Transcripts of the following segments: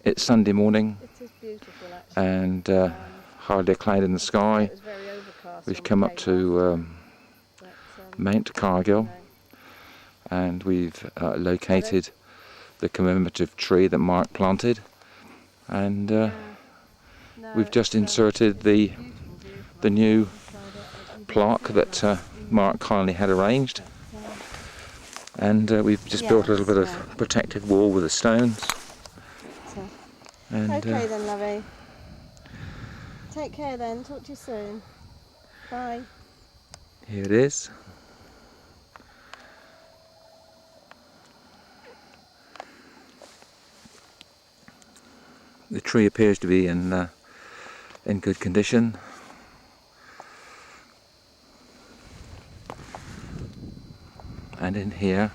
It's Sunday morning. It is beautiful, actually. And hardly a cloud in the sky. It was very overcast. We've come up to Mount Cargill, and we've located the commemorative tree that Mark planted, and we've just inserted the new plaque that Mark kindly had arranged, and we've just built a little bit of protective wall with the stones. And, okay then, lovey. Take care then. Talk to you soon. Bye. Here it is. The tree appears to be in good condition. And in here,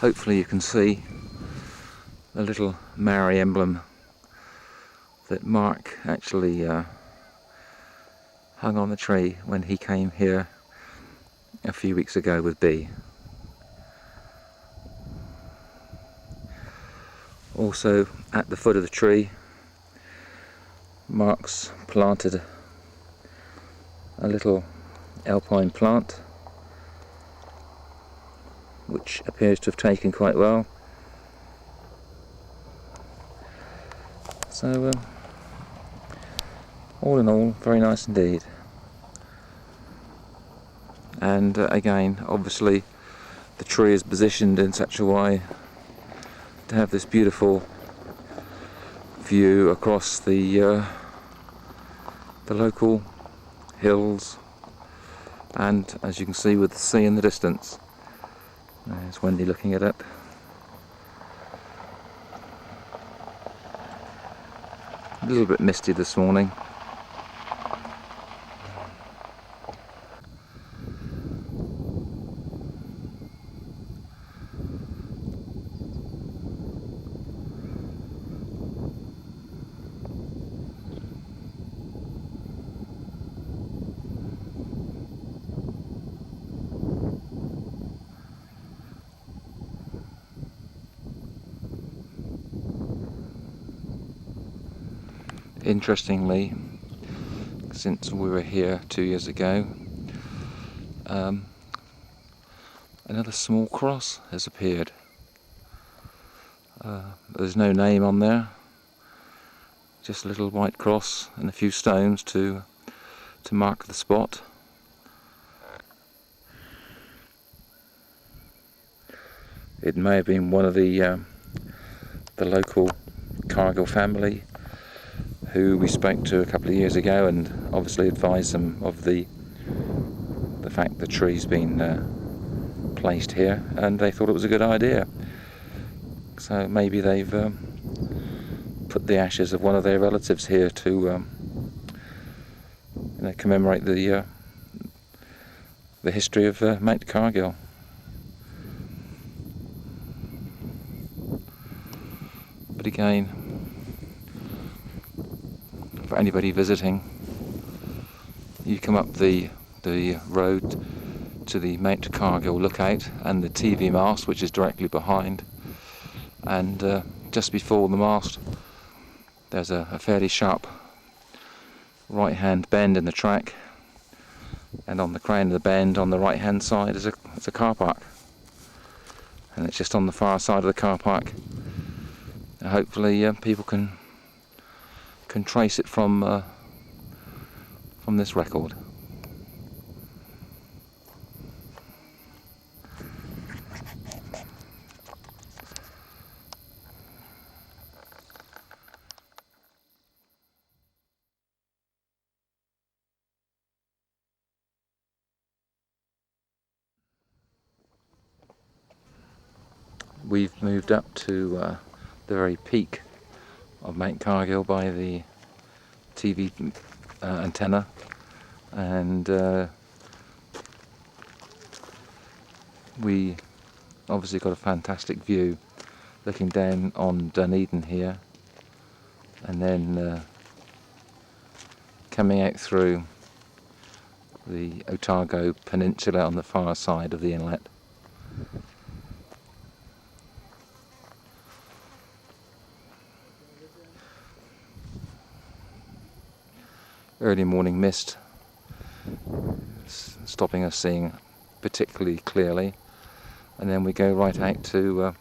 hopefully you can see the little Maori emblem that Mark actually hung on the tree when he came here a few weeks ago with Bee. Also at the foot of the tree, Mark's planted a little alpine plant which appears to have taken quite well. So all in all, very nice indeed. And again, obviously the tree is positioned in such a way to have this beautiful view across the local hills, and as you can see with the sea in the distance. There's Wendy looking at it. A little bit misty this morning. Interestingly, since we were here 2 years ago, another small cross has appeared. There's no name on there, just a little white cross and a few stones to mark the spot. It may have been one of the local Cargill family who we spoke to a couple of years ago, and obviously advised them of the fact the tree's been placed here, and they thought it was a good idea. So maybe they've put the ashes of one of their relatives here to commemorate the history of Mount Cargill. But again, for anybody visiting, you come up the road to the Mount Cargill lookout and the TV mast, which is directly behind, and just before the mast there's a fairly sharp right hand bend in the track, and on the crown of the bend on the right hand side is a car park, and it's just on the far side of the car park. Hopefully people can trace it from this record. We've moved up to the very peak of Mount Cargill by the TV antenna, and we obviously got a fantastic view looking down on Dunedin here, and then coming out through the Otago Peninsula on the far side of the inlet. early morning mist stopping us seeing particularly clearly, and then we go right out to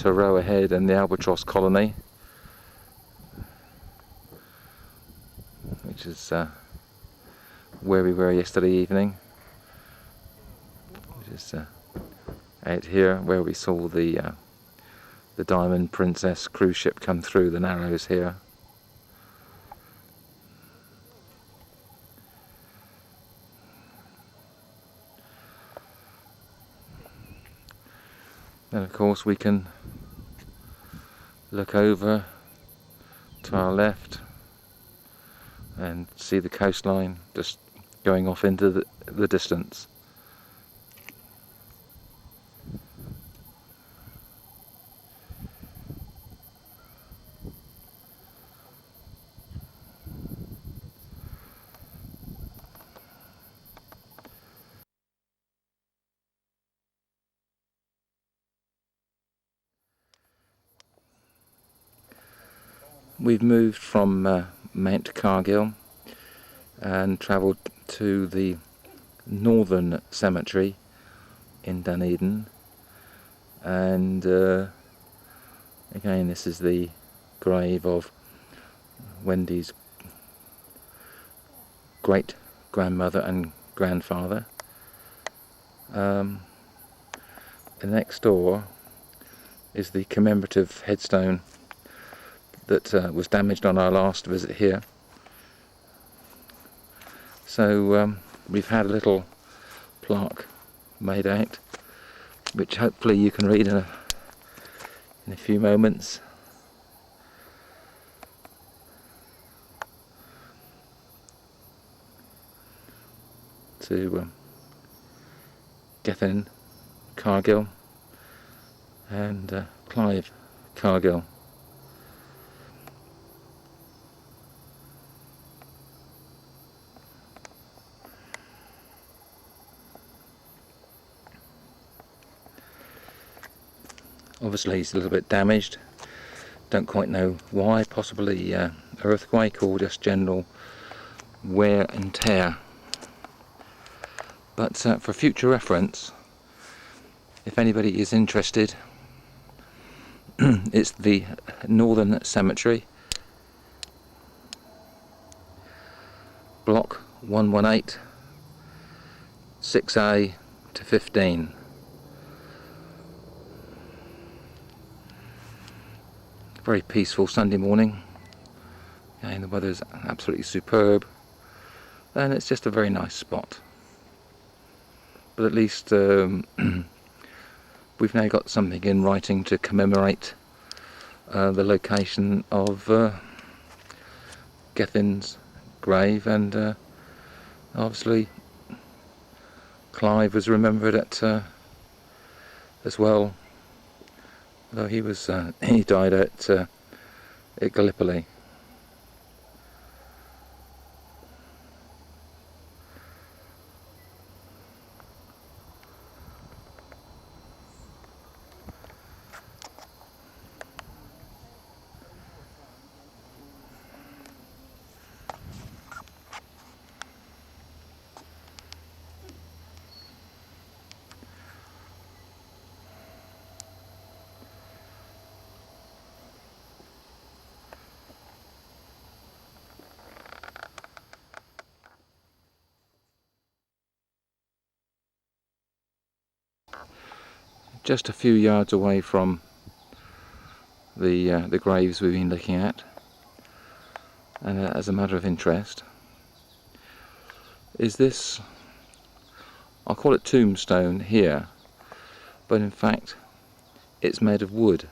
Roe Ahead and the albatross colony, which is where we were yesterday evening. Just out here where we saw the Diamond Princess cruise ship come through the Narrows here. Then of course we can look over to our left and see the coastline just going off into the distance. We've moved from Mount Cargill and travelled to the Northern Cemetery in Dunedin, and again this is the grave of Wendy's great grandmother and grandfather. And next door is the commemorative headstone that was damaged on our last visit here. So we've had a little plaque made out, which hopefully you can read in a few moments. To Gethin Cargill and Clive Cargill. Obviously it's a little bit damaged, don't quite know why, possibly earthquake or just general wear and tear. But for future reference, if anybody is interested, it's the Northern Cemetery, block 118, 6A to 15. Very peaceful Sunday morning, and the weather's absolutely superb, and it's just a very nice spot. But at least we've now got something in writing to commemorate the location of Gethin's grave, and obviously Clive was remembered at as well, though he was he died at Gallipoli. Just a few yards away from the graves we've been looking at, and as a matter of interest, is this, I'll call it tombstone here, but in fact it's made of wood,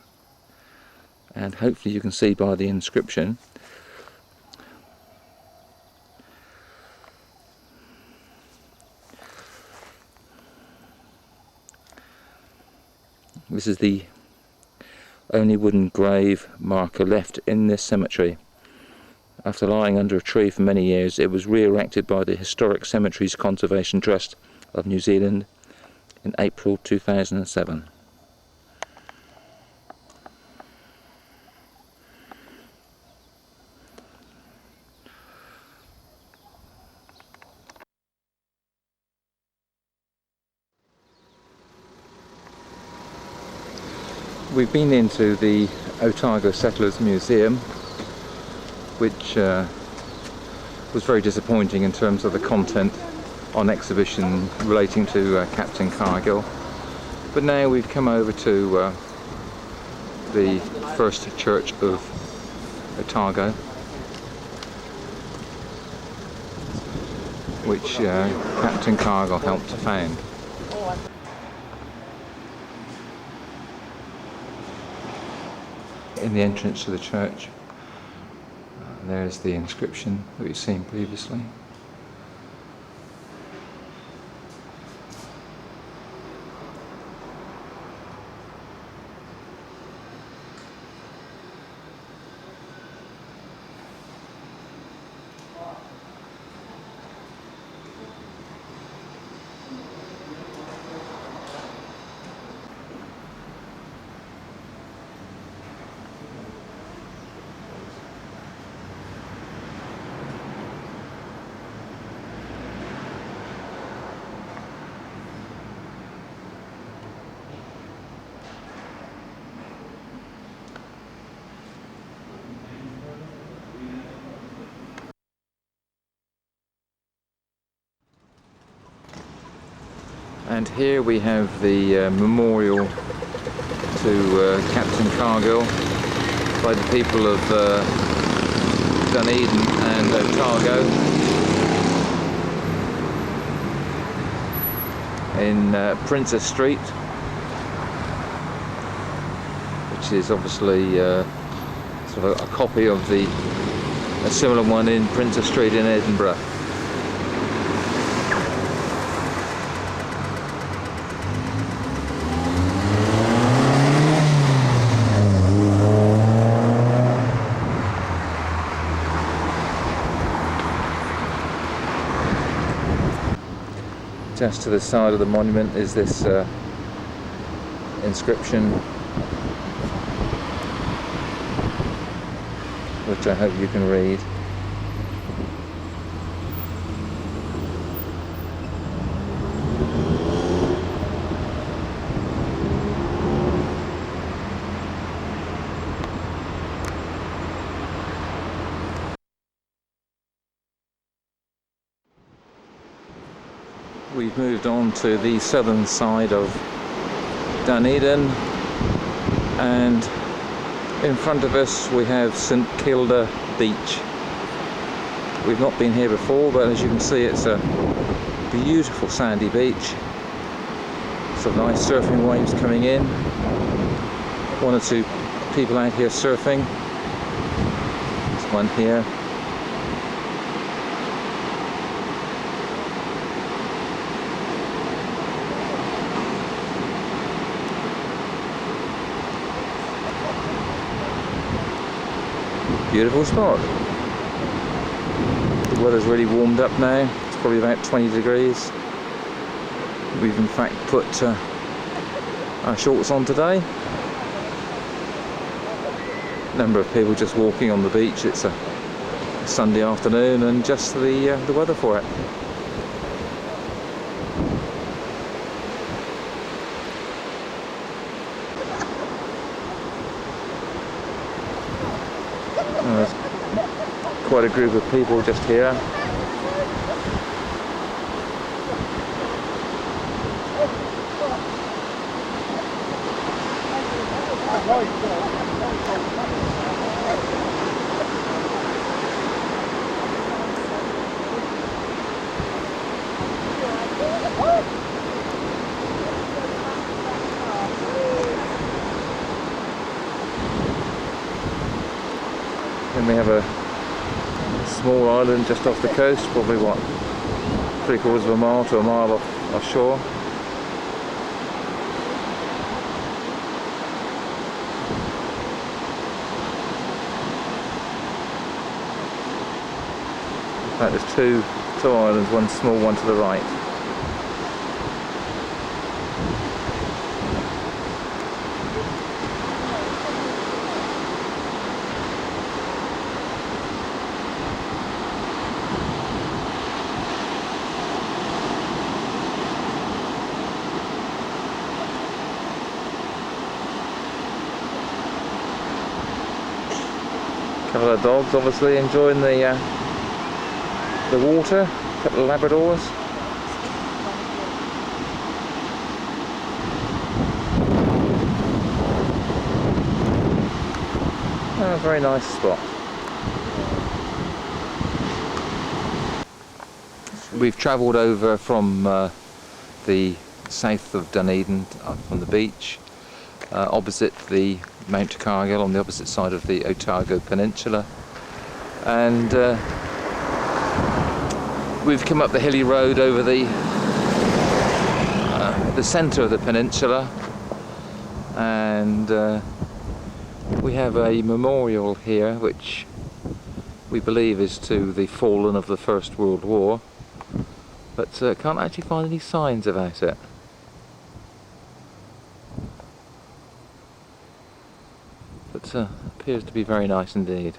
and hopefully you can see by the inscription this is the only wooden grave marker left in this cemetery. After lying under a tree for many years, it was re-erected by the Historic Cemeteries Conservation Trust of New Zealand in April 2007. We've been into the Otago Settlers Museum, which was very disappointing in terms of the content on exhibition relating to Captain Cargill. But now we've come over to the first church of Otago, which Captain Cargill helped to found. In the entrance to the church, there's the inscription that we've seen previously. And here we have the memorial to Captain Cargill by the people of Dunedin and Otago in Princess Street, which is obviously sort of a copy of a similar one in Princess Street in Edinburgh. Just to the side of the monument is this inscription, which I hope you can read. We've moved on to the southern side of Dunedin, and in front of us we have St Kilda Beach. We've not been here before, but as you can see it's a beautiful sandy beach. Some nice surfing waves coming in. One or two people out here surfing. There's one here. Beautiful spot. The weather's really warmed up now. It's probably about 20 degrees. We've in fact put our shorts on today. Number of people just walking on the beach. It's a Sunday afternoon and just the weather for it. There's quite a group of people just here. Then we have a small island just off the coast, probably what, 3/4 of a mile to a mile offshore. In fact, there's two islands, one small, one to the right. couple of dogs obviously enjoying the water, a couple of Labradors. Oh, a very nice spot. We've travelled over from the south of Dunedin up on the beach, opposite the Mount Cargill on the opposite side of the Otago Peninsula, and we've come up the hilly road over the centre of the peninsula, and we have a memorial here which we believe is to the fallen of the First World War, but can't actually find any signs about it. But appears to be very nice indeed.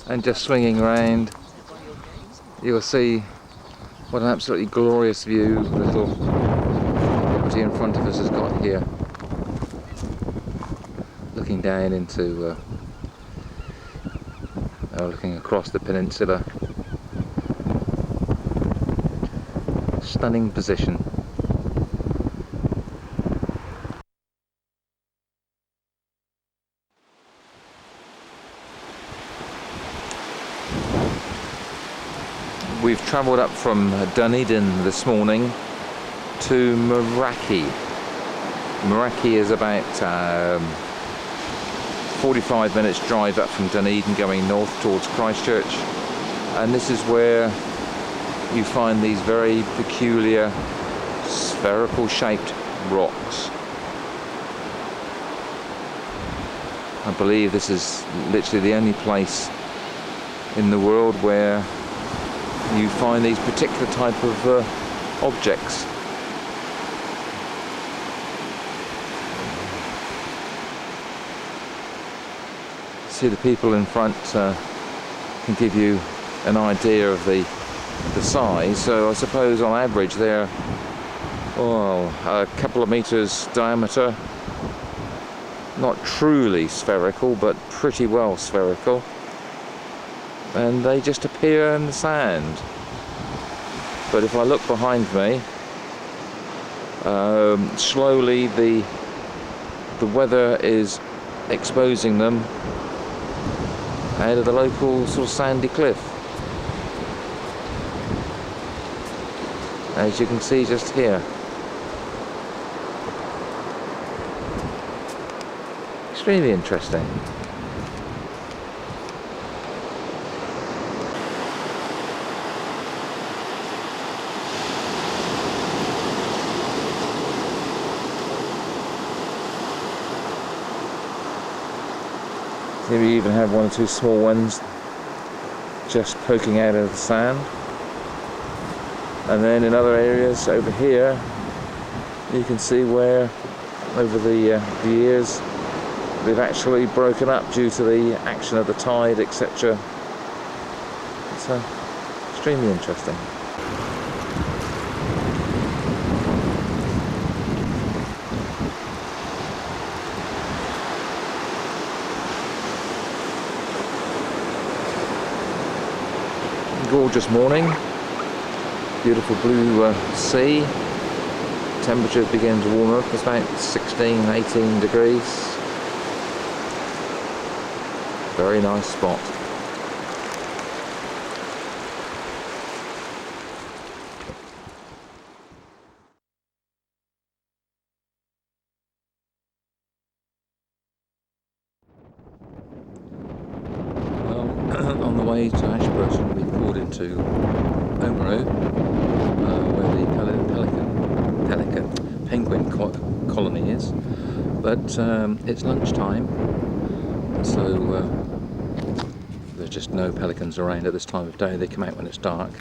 And just swinging around, you'll see what an absolutely glorious view the little property in front of us has got here, looking down into looking across the peninsula. Stunning position. We've travelled up from Dunedin this morning to Meraki. Meraki is about 45 minutes drive up from Dunedin going north towards Christchurch, and this is where you find these very peculiar spherical shaped rocks. I believe this is literally the only place in the world where you find these particular type of objects. See, the people in front can give you an idea of the size. So I suppose on average they're a couple of meters diameter, not truly spherical but pretty well spherical, and they just appear in the sand. But if I look behind me, slowly the weather is exposing them out of the local sort of sandy cliff, as you can see just here. Extremely interesting. Here we even have one or two small ones just poking out of the sand. And then in other areas over here, you can see where over the years they've actually broken up due to the action of the tide, etc. It's extremely interesting. Gorgeous morning, beautiful blue sea. Temperature begins to warm up. It's about 16-18 degrees. Very nice spot. On the way to Ashburton, we pulled into Oamaru, where the penguin colony is. But it's lunchtime, so there's just no pelicans around at this time of day. They come out when it's dark.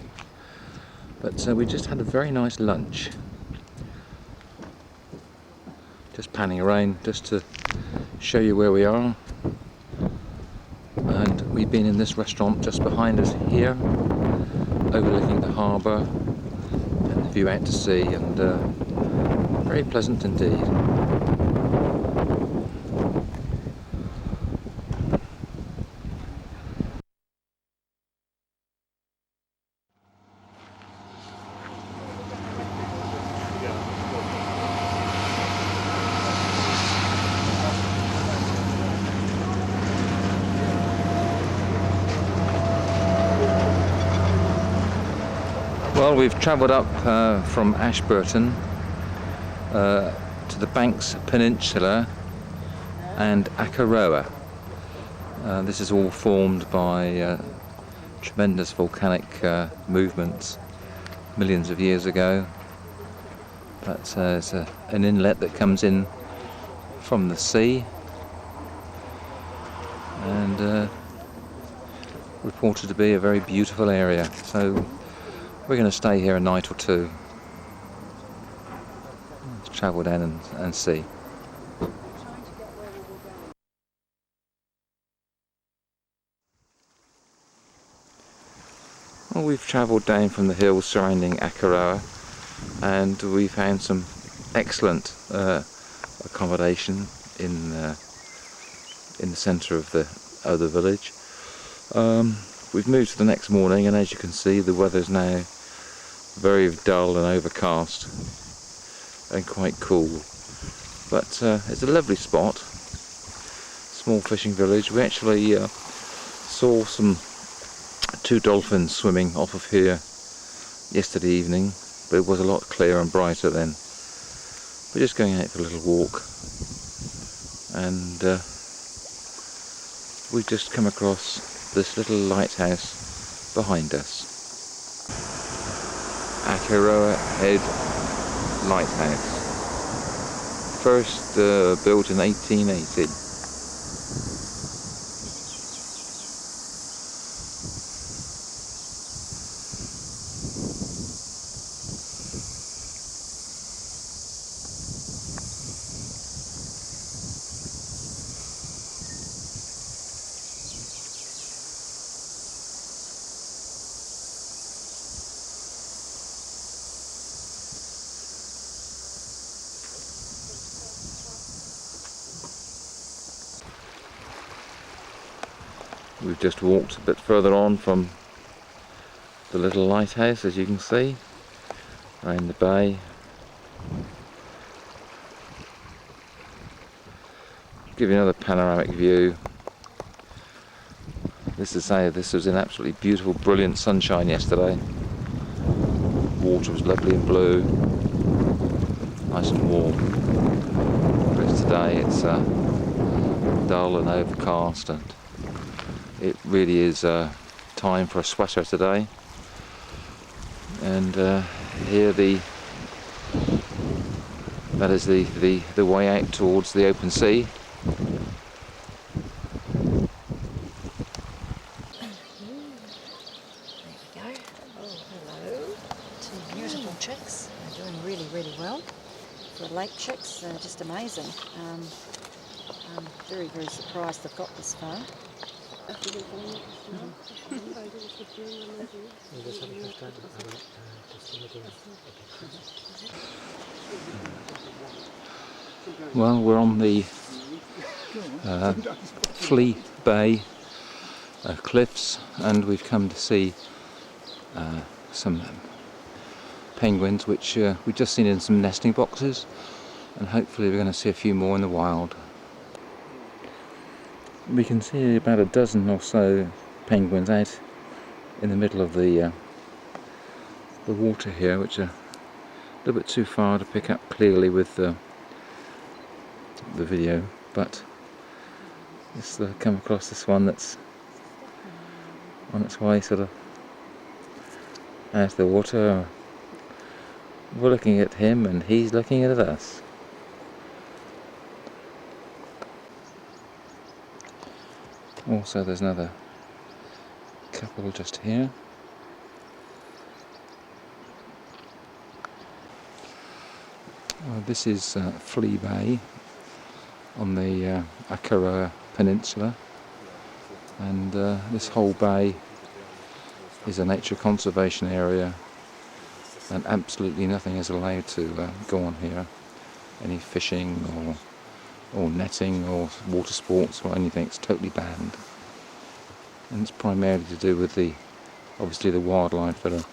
But we just had a very nice lunch. Just panning around just to show you where we are. And we've been in this restaurant just behind us here, overlooking the harbour and the view out to sea, and very pleasant indeed. Well, we've travelled up from Ashburton to the Banks Peninsula and Akaroa. This is all formed by tremendous volcanic movements millions of years ago. But it's an inlet that comes in from the sea and reported to be a very beautiful area. So we're going to stay here a night or two. Let's travel down and see. Well, we've travelled down from the hills surrounding Akaroa and we found some excellent accommodation in the centre of the village. We've moved to the next morning, and as you can see, the weather's now very dull and overcast and quite cool. But it's a lovely spot, small fishing village. We actually saw two dolphins swimming off of here yesterday evening, but it was a lot clearer and brighter then. We're just going out for a little walk, and we've just come across this little lighthouse behind us. Akaroa Head Lighthouse, first built in 1880. We've just walked a bit further on from the little lighthouse, as you can see, around the bay. Give you another panoramic view. This was in absolutely beautiful, brilliant sunshine yesterday. Water was lovely and blue, nice and warm. Whereas today it's dull and overcast, and it really is time for a sweater today. And here that is the way out towards the open sea. There we go. Oh, hello. Two beautiful chicks. They're doing really, really well. For lake chicks, they're just amazing. I'm very, very surprised they've got this far. Well, we're on the Flea Bay cliffs, and we've come to see some penguins which we've just seen in some nesting boxes, and hopefully we're going to see a few more in the wild. We can see about a dozen or so penguins out in the middle of the water here, which are a little bit too far to pick up clearly with the video, but just come across this one that's on its way sort of out of the water. We're looking at him and he's looking at us. Also there's another couple just here. This is Flea Bay on the Akaroa Peninsula, and this whole bay is a nature conservation area, and absolutely nothing is allowed to go on here. Any fishing or netting or water sports or anything, it's totally banned. And it's primarily to do with obviously the wildlife that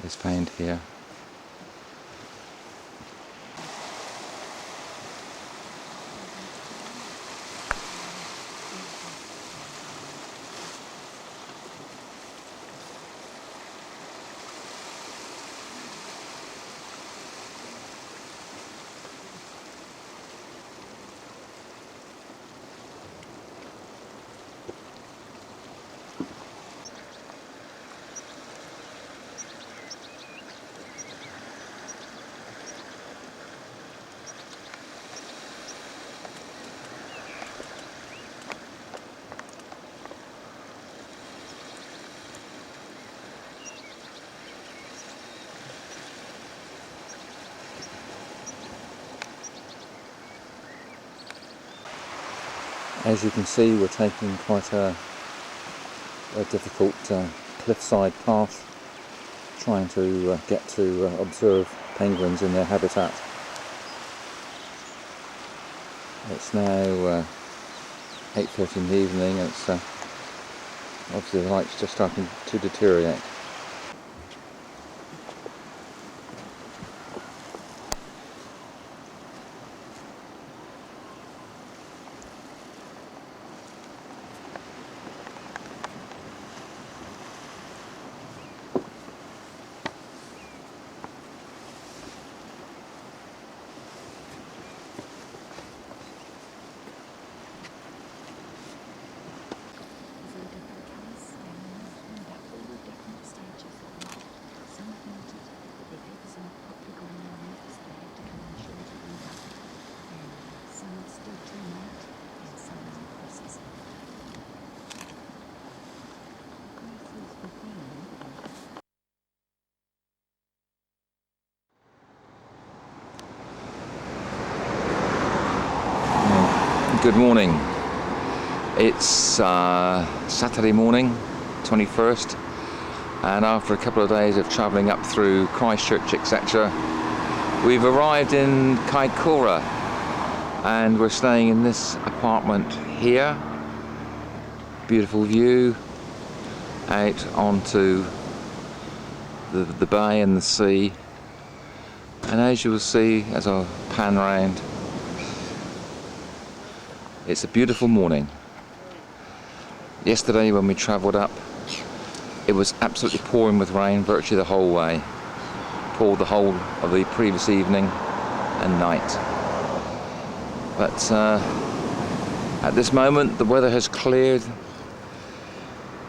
is found here. As you can see, we're taking quite a difficult cliffside path, trying to get to observe penguins in their habitat. It's now 8:30 in the evening, and it's obviously the light's just starting to deteriorate. Good morning. It's Saturday morning, 21st, and after a couple of days of travelling up through Christchurch, etc., we've arrived in Kaikoura, and we're staying in this apartment here. Beautiful view out onto the bay and the sea, and as you will see as I pan round, it's a beautiful morning. Yesterday when we travelled up, it was absolutely pouring with rain virtually the whole way. Poured the whole of the previous evening and night. But at this moment the weather has cleared,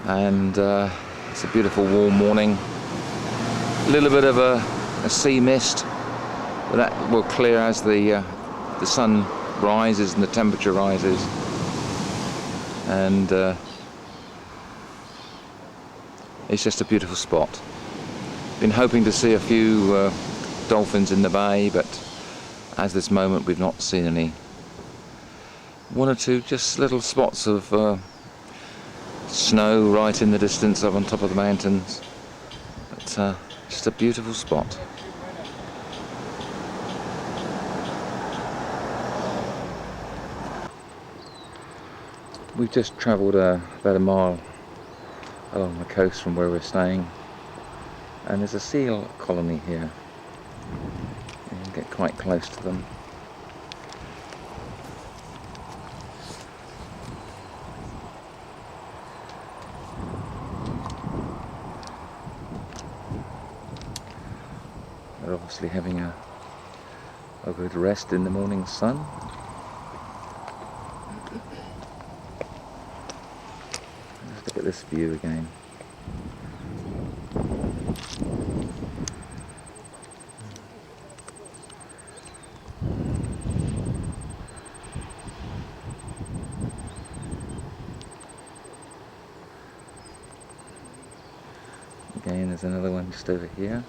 and it's a beautiful warm morning. A little bit of a sea mist, but that will clear as the sun rises and the temperature rises, and it's just a beautiful spot. Been hoping to see a few dolphins in the bay, but at this moment we've not seen any. One or two just little spots of snow right in the distance up on top of the mountains, but just a beautiful spot. We've just travelled about a mile along the coast from where we're staying, and there's a seal colony here. You can get quite close to them. They're obviously having a good rest in the morning sun. Look at this view again. Again, there's another one just over here.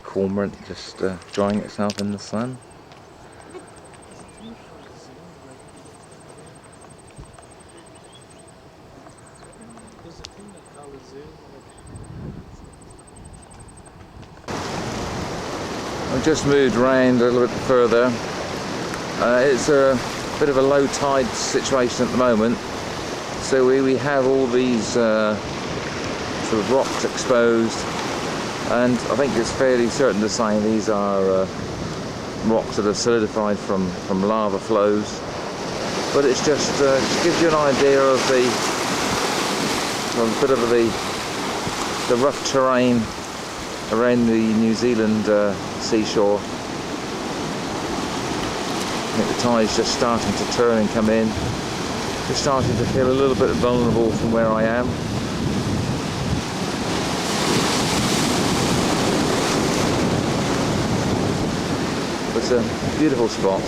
Cormorant just drying itself in the sun. I've just moved around a little bit further. It's a bit of a low tide situation at the moment, so we have all these sort of rocks exposed. And I think it's fairly certain to say these are rocks that are solidified from lava flows. But it's just gives you an idea of a bit of the rough terrain around the New Zealand seashore. I think the tide's just starting to turn and come in. Just starting to feel a little bit vulnerable from where I am. It's a beautiful spot,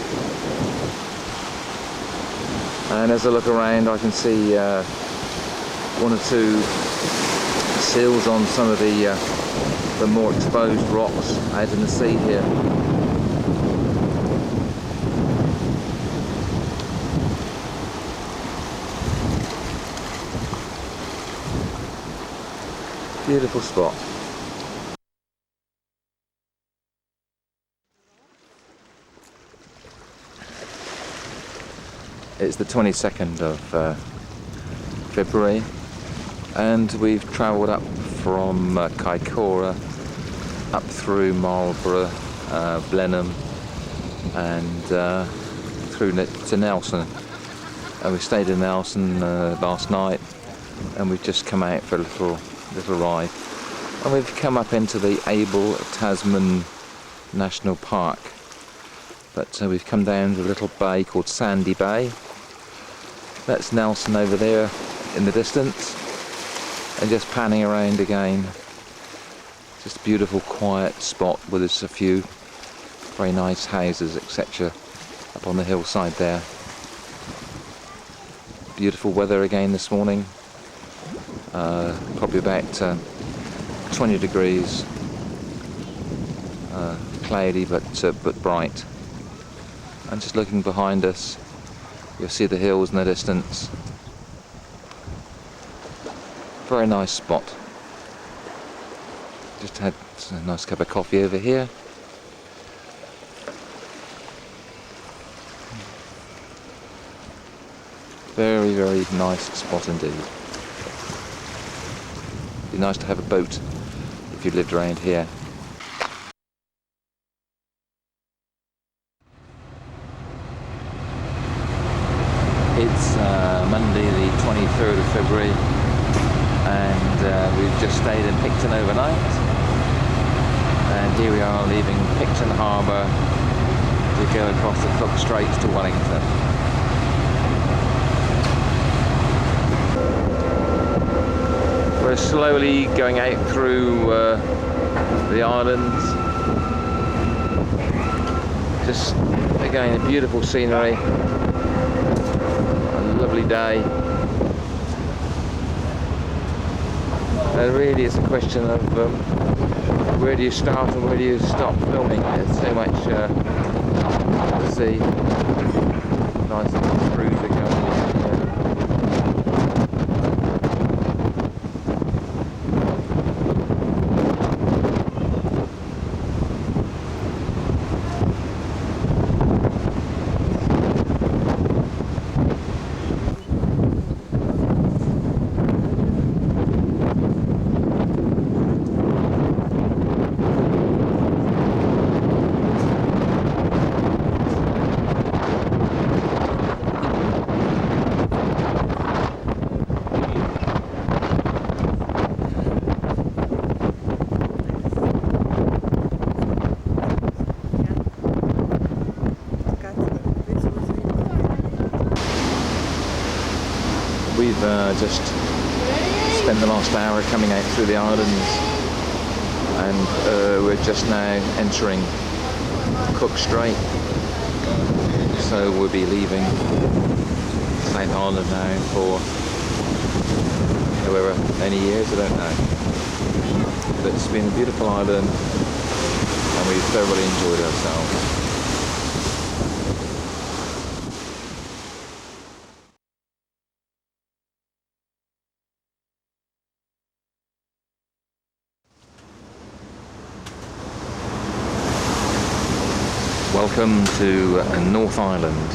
and as I look around I can see one or two seals on some of the more exposed rocks out in the sea here. Beautiful spot. It's the 22nd of February, and we've travelled up from Kaikoura up through Marlborough, Blenheim, and through to Nelson. And we stayed in Nelson last night, and we've just come out for a little ride. And we've come up into the Abel Tasman National Park. But we've come down to a little bay called Sandy Bay. That's Nelson over there in the distance, and just panning around again. Just a beautiful quiet spot with just a few very nice houses, etc. up on the hillside there. Beautiful weather again this morning, probably about 20 degrees, cloudy but bright. And just looking behind us, you'll see the hills in the distance. Very nice spot. Just had a nice cup of coffee over here. Very, very nice spot indeed. Be nice to have a boat if you lived around here. It's Monday the 23rd of February, and we've just stayed in Picton overnight, and here we are leaving Picton Harbour to go across the Cook Straits to Wellington. We're slowly going out through the islands. Just again, a beautiful scenery. Lovely day. Really it's a question of where do you start and where do you stop filming. There's so much to see. Nice little cruiser going on here. We've just spent the last hour coming out through the islands, and we're just now entering Cook Strait, so we'll be leaving South Island now for however many years, I don't know. But it's been a beautiful island, and we've thoroughly enjoyed ourselves. Welcome to North Island.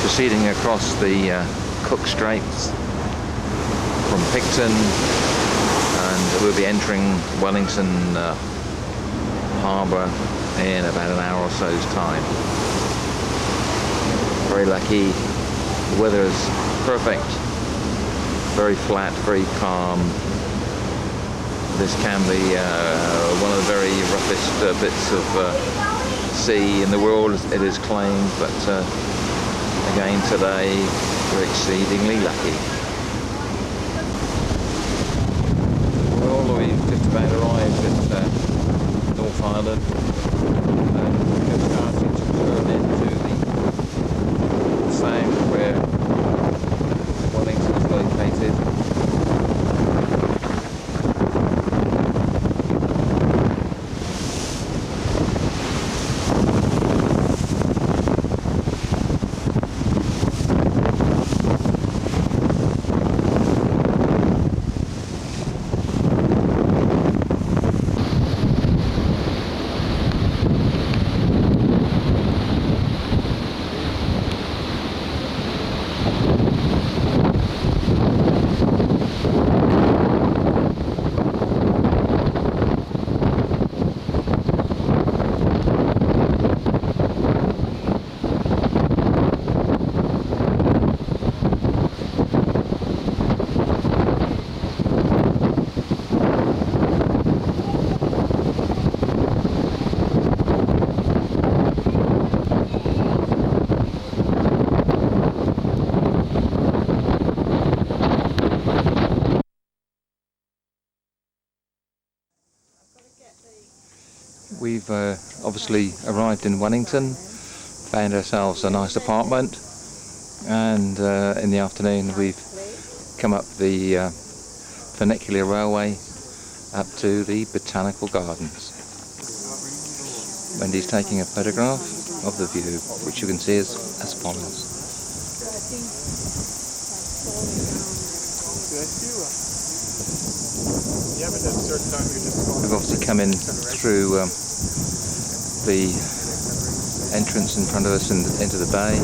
Proceeding across the Cook Straits from Picton, and we'll be entering Wellington Harbour in about an hour or so's time. Very lucky. The weather is perfect. Very flat, very calm. This can be one of the very roughest bits of sea in the world, it is claimed, but again today we're exceedingly lucky. Well, we've just about arrived at North Island, and we're starting to turn into the sound where We've obviously arrived in Wellington, found ourselves a nice apartment, and in the afternoon we've come up the funicular railway up to the Botanical Gardens. Wendy's taking a photograph of the view, which you can see as follows. We've obviously come in through the entrance in front of us into the bay.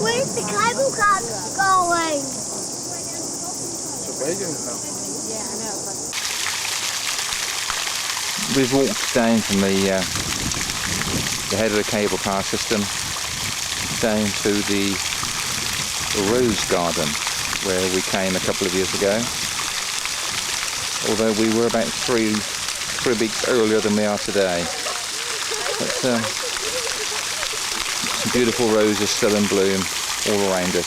Where's the cable car going? We've walked down from the head of the cable car system down to the rose garden where we came a couple of years ago. Although we were about three weeks earlier than we are today. But some beautiful roses still in bloom all around us.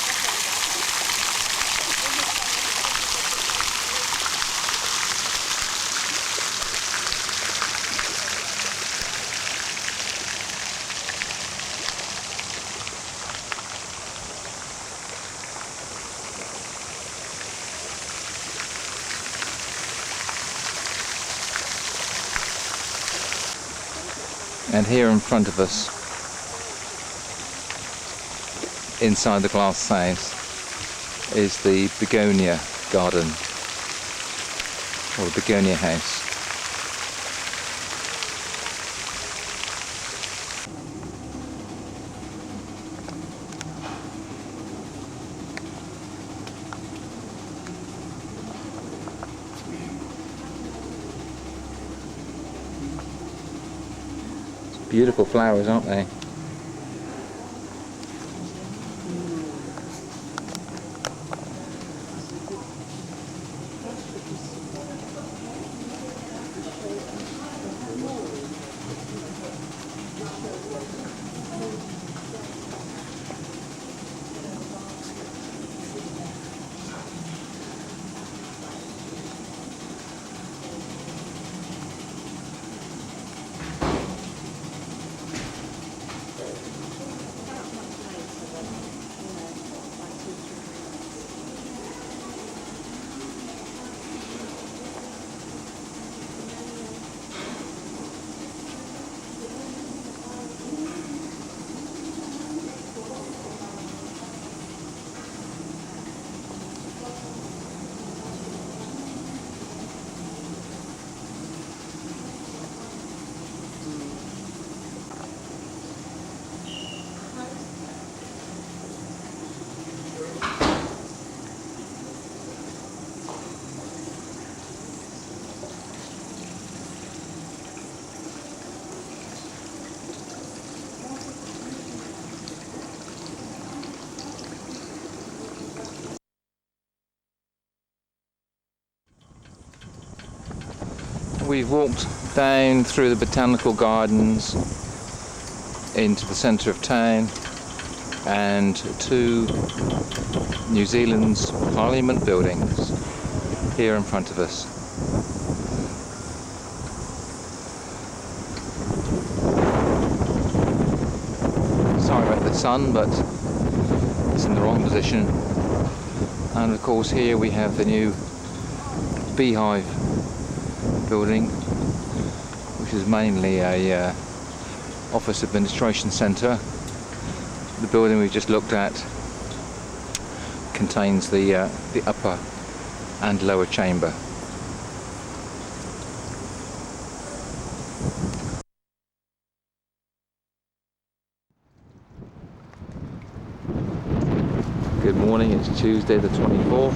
And here in front of us, inside the glass house, is the begonia garden, or the begonia house. Beautiful flowers, aren't they? We've walked down through the Botanical Gardens into the centre of town and to New Zealand's Parliament buildings here in front of us. Sorry about the sun, but it's in the wrong position. And of course here we have the new Beehive building, which is mainly a office administration centre. The building we've just looked at contains the upper and lower chamber. Good morning, it's Tuesday the 24th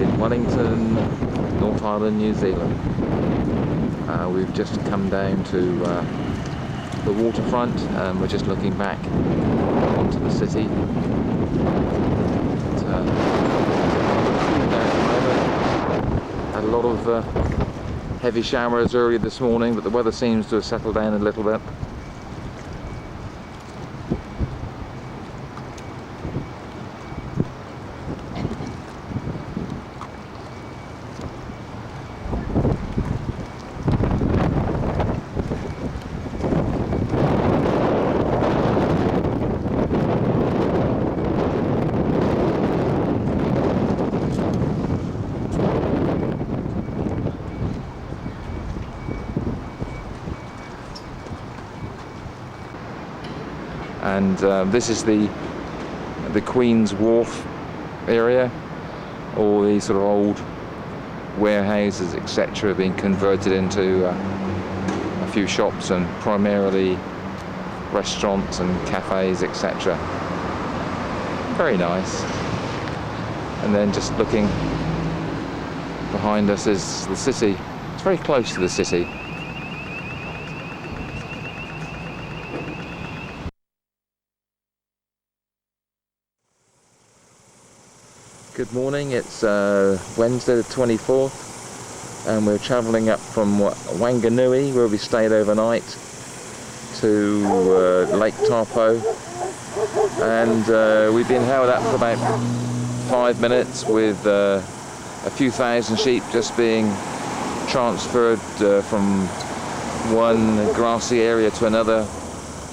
in Wellington, North Island, New Zealand. We've just come down to the waterfront and we're just looking back onto the city. But, Had a lot of heavy showers earlier this morning, but the weather seems to have settled down a little bit. And this is the Queen's Wharf area. All these sort of old warehouses, etc., being converted into a few shops and primarily restaurants and cafes, etc. Very nice. And then just looking behind us is the city. It's very close to the city. Good morning, it's Wednesday the 24th and we're travelling up from Wanganui, where we stayed overnight, to Lake Taupo, and we've been held up for about 5 minutes with a few thousand sheep just being transferred from one grassy area to another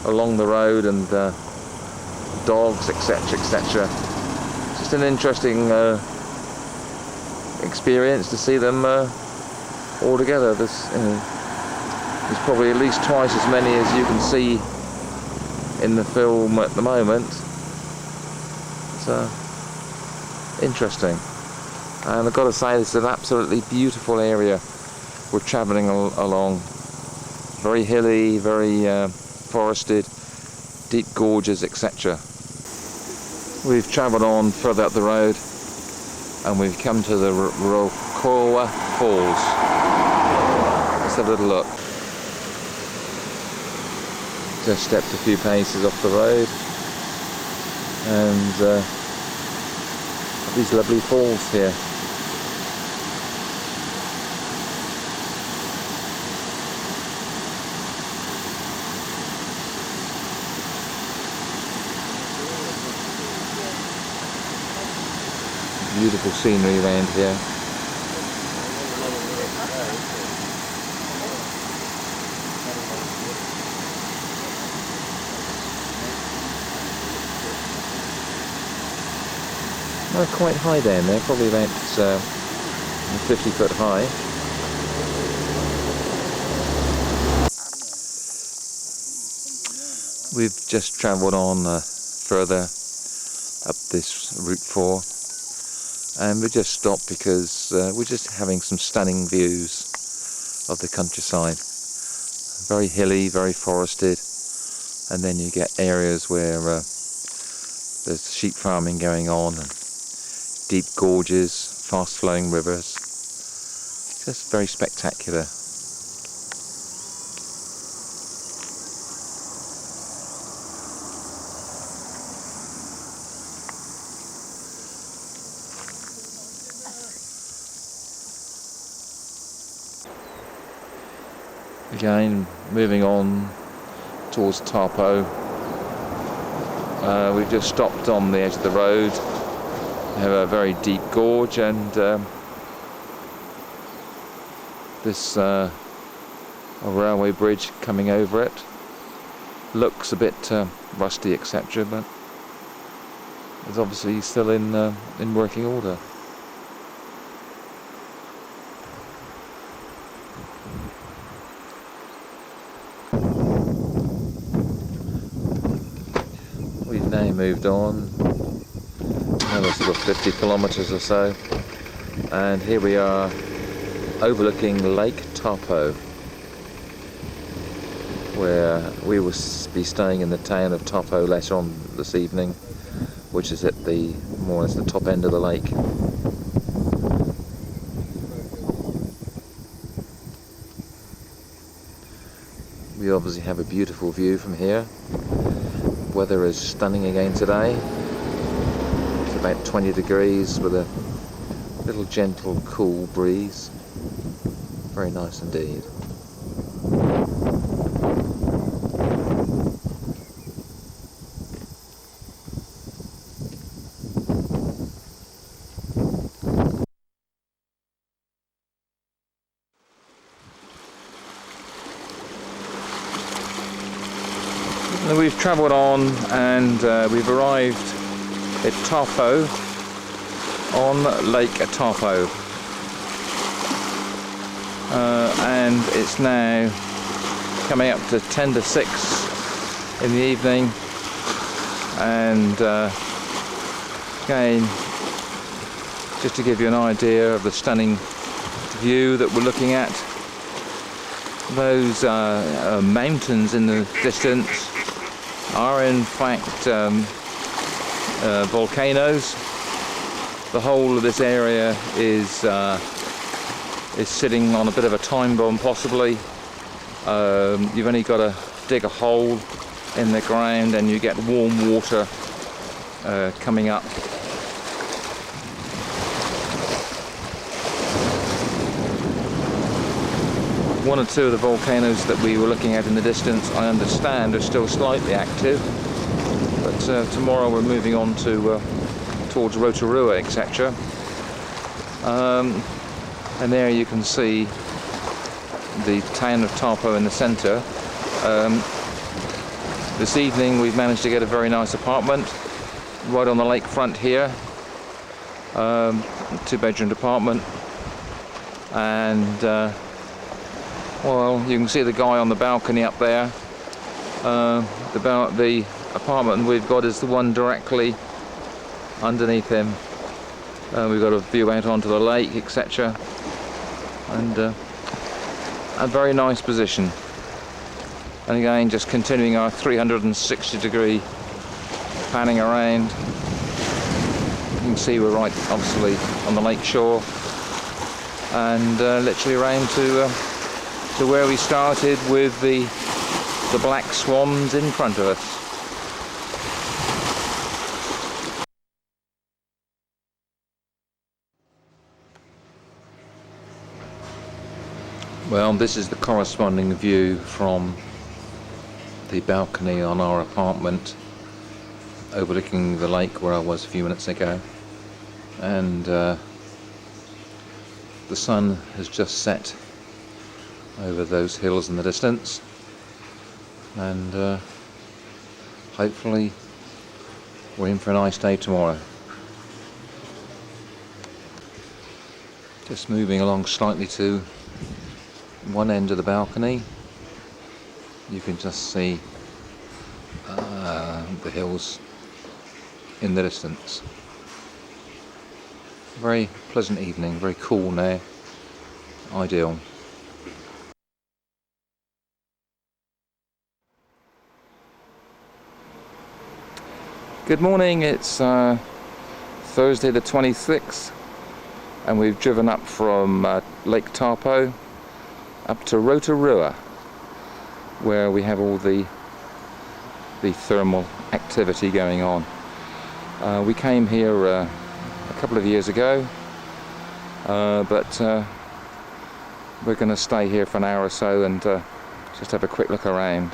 along the road, and dogs, etc., etc. Just an interesting experience to see them all together. There's probably at least twice as many as you can see in the film at the moment. It's interesting, and I've got to say, this is an absolutely beautiful area we're travelling along. Very hilly, very forested, deep gorges, etc. We've travelled on further up the road and we've come to the Rokoa Falls. Let's have a little look. Just stepped a few paces off the road and these lovely falls here. Beautiful scenery around here. They're quite high down there, probably about 50 foot high. We've just travelled on further up this Route 4. And we just stopped because we're just having some stunning views of the countryside. Very hilly, very forested, and then you get areas where there's sheep farming going on, and deep gorges, fast flowing rivers. Just very spectacular. Again, moving on towards Taupo. We've just stopped on the edge of the road. We have a very deep gorge, and this a railway bridge coming over it. Looks a bit rusty, etc., but it's obviously still in working order. We've now moved on another sort of 50 kilometres or so, and here we are overlooking Lake Taupo, where we will be staying in the town of Taupo later on this evening, which is at the more or less the top end of the lake. We obviously have a beautiful view from here. Weather is stunning again today. It's about 20 degrees with a little gentle cool breeze. Very nice indeed. We've travelled on and we've arrived at Taupo on Lake Taupo, and it's now coming up to 10 to 6 in the evening, and again, just to give you an idea of the stunning view that we're looking at, those mountains in the distance are in fact volcanoes. The whole of this area is sitting on a bit of a time bomb, possibly. You've only got to dig a hole in the ground and you get warm water coming up. One or two of the volcanoes that we were looking at in the distance, I understand, are still slightly active, but tomorrow we're moving on to towards Rotorua, etc. And there you can see the town of Taupo in the centre. This evening we've managed to get a very nice apartment right on the lakefront here, 2-bedroom apartment, and well, you can see the guy on the balcony up there. The apartment we've got is the one directly underneath him. We've got a view out onto the lake, etc. And a very nice position. And again, just continuing our 360-degree panning around. You can see we're right, obviously, on the lake shore, and literally around to where we started with the black swans in front of us. Well, this is the corresponding view from the balcony on our apartment overlooking the lake where I was a few minutes ago, and the sun has just set over those hills in the distance, and hopefully we're in for a nice day tomorrow. Just moving along slightly to one end of the balcony, you can just see the hills in the distance. Very pleasant evening, very cool now, ideal. Good morning, it's Thursday the 26th, and we've driven up from Lake Taupo up to Rotorua, where we have all the thermal activity going on. We came here a couple of years ago, but we're going to stay here for an hour or so and just have a quick look around.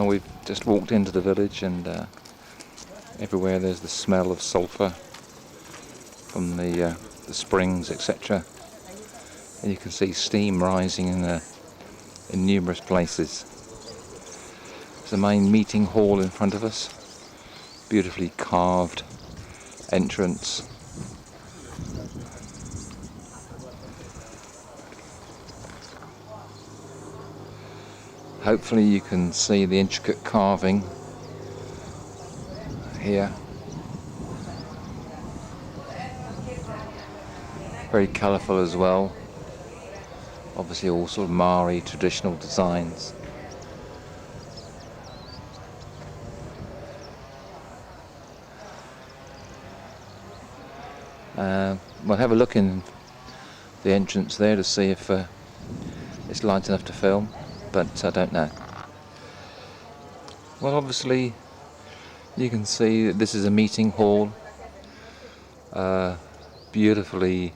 We've just walked into the village, and everywhere there's the smell of sulphur from the springs, etc. And you can see steam rising in numerous places. There's a main meeting hall in front of us, beautifully carved entrance. Hopefully you can see the intricate carving here. Very colourful as well. Obviously all sort of Maori traditional designs. We'll have a look in the entrance there to see if it's light enough to film, but I don't know. Well, obviously you can see that this is a meeting hall, beautifully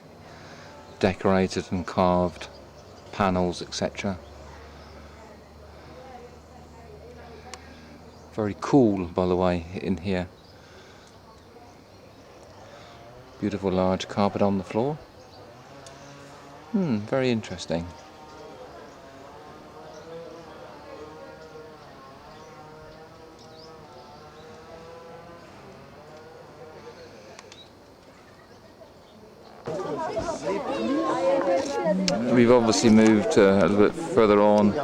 decorated and carved panels, etc. Very cool, by the way, in here. Beautiful large carpet on the floor. Very interesting. We've obviously moved a little bit further on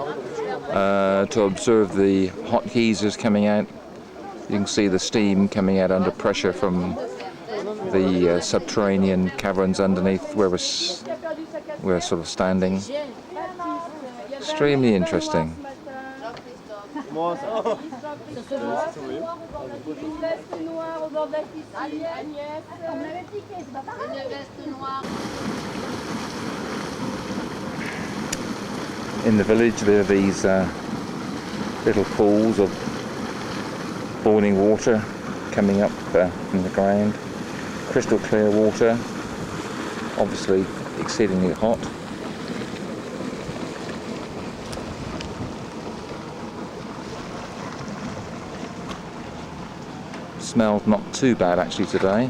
to observe the hot geysers coming out. You can see the steam coming out under pressure from the subterranean caverns underneath where we're sort of standing. Extremely interesting. In the village there are these little pools of boiling water coming up from the ground. Crystal clear water, obviously exceedingly hot. Smells not too bad actually today.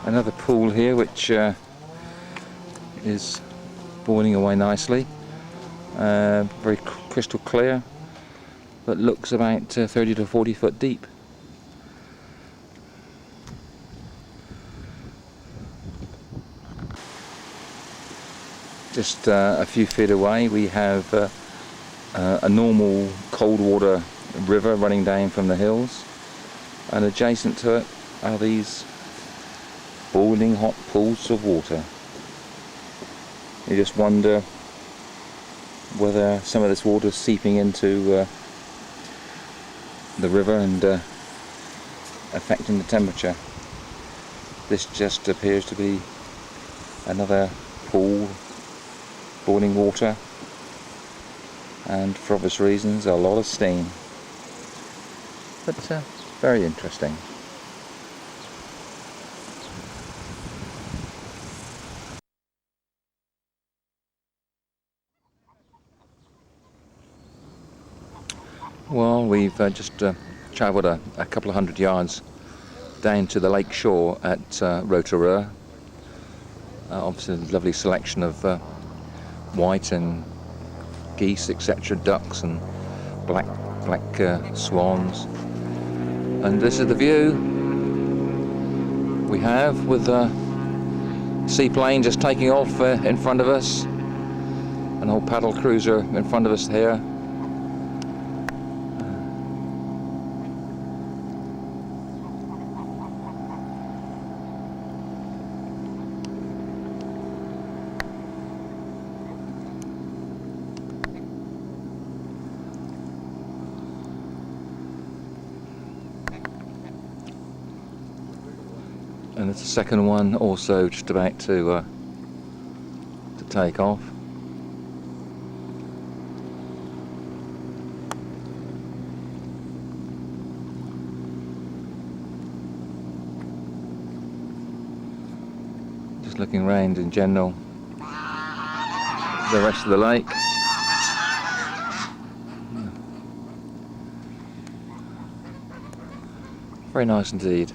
Another pool here which is boiling away nicely, very crystal clear, but looks about 30 to 40 foot deep. Just a few feet away we have a normal cold water river running down from the hills, and adjacent to it are these boiling hot pools of water. You just wonder whether some of this water is seeping into the river and affecting the temperature. This just appears to be another pool, boiling water, and for obvious reasons a lot of steam. But very interesting. Well, we've just travelled a couple of 100 yards down to the lake shore at Rotorua. Obviously a lovely selection of white and geese, etc., ducks and black swans. And this is the view we have with the seaplane just taking off in front of us, an old paddle cruiser in front of us here. And there's a second one also just about to take off. Just looking around in general, the rest of the lake. Very nice indeed.